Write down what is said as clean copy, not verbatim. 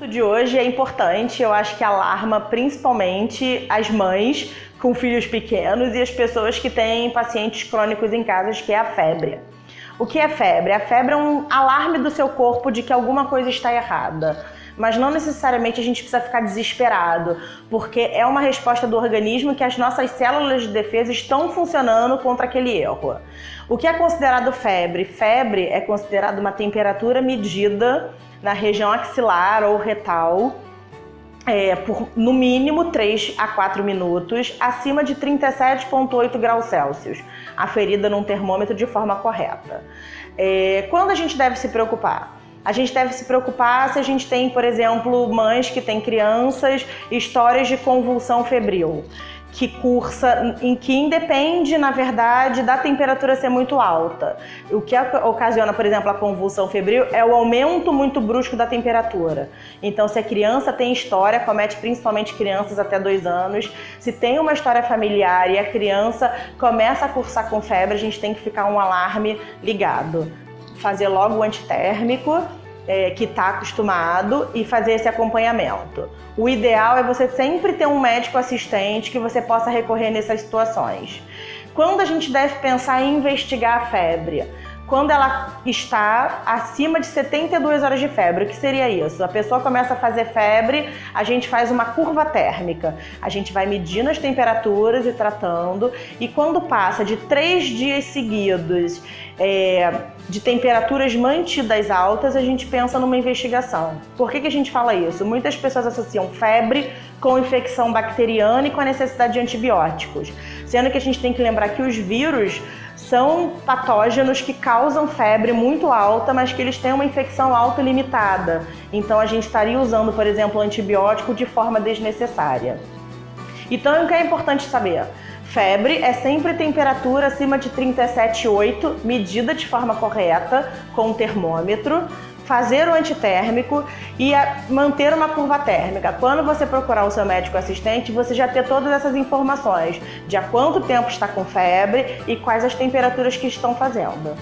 De hoje é importante, eu acho que alarma principalmente as mães com filhos pequenos e as pessoas que têm pacientes crônicos em casa, que é a febre. O que é febre? A febre é um alarme do seu corpo de que alguma coisa está errada. Mas não necessariamente a gente precisa ficar desesperado, porque é uma resposta do organismo que as nossas células de defesa estão funcionando contra aquele erro. O que é considerado febre? Febre é considerado uma temperatura medida na região axilar ou retal por no mínimo 3 a 4 minutos, acima de 37,8 graus Celsius, aferida num termômetro de forma correta. Quando a gente deve se preocupar? A gente deve se preocupar se a gente tem, por exemplo, mães que têm crianças, histórias de convulsão febril, que cursa, em que independe, na verdade, da temperatura ser muito alta. O que ocasiona, por exemplo, a convulsão febril é o aumento muito brusco da temperatura. Então, se a criança tem história, comete principalmente crianças até 2 anos, se tem uma história familiar e a criança começa a cursar com febre, a gente tem que ficar um alarme ligado. Fazer logo o antitérmico, que está acostumado, e fazer esse acompanhamento. O ideal é você sempre ter um médico assistente que você possa recorrer nessas situações. Quando a gente deve pensar em investigar a febre? Quando ela está acima de 72 horas de febre. O que seria isso? A pessoa começa a fazer febre, a gente faz uma curva térmica. A gente vai medindo as temperaturas e tratando, e quando passa de 3 dias seguidos de temperaturas mantidas altas, a gente pensa numa investigação. Por que a gente fala isso? Muitas pessoas associam febre com infecção bacteriana e com a necessidade de antibióticos, sendo que a gente tem que lembrar que os vírus são patógenos que causam febre muito alta, mas que eles têm uma infecção autolimitada. Então a gente estaria usando, por exemplo, antibiótico de forma desnecessária. Então o que é importante saber? Febre é sempre temperatura acima de 37,8, medida de forma correta com o termômetro, fazer o antitérmico e manter uma curva térmica. Quando você procurar o seu médico assistente, você já ter todas essas informações de há quanto tempo está com febre e quais as temperaturas que estão fazendo.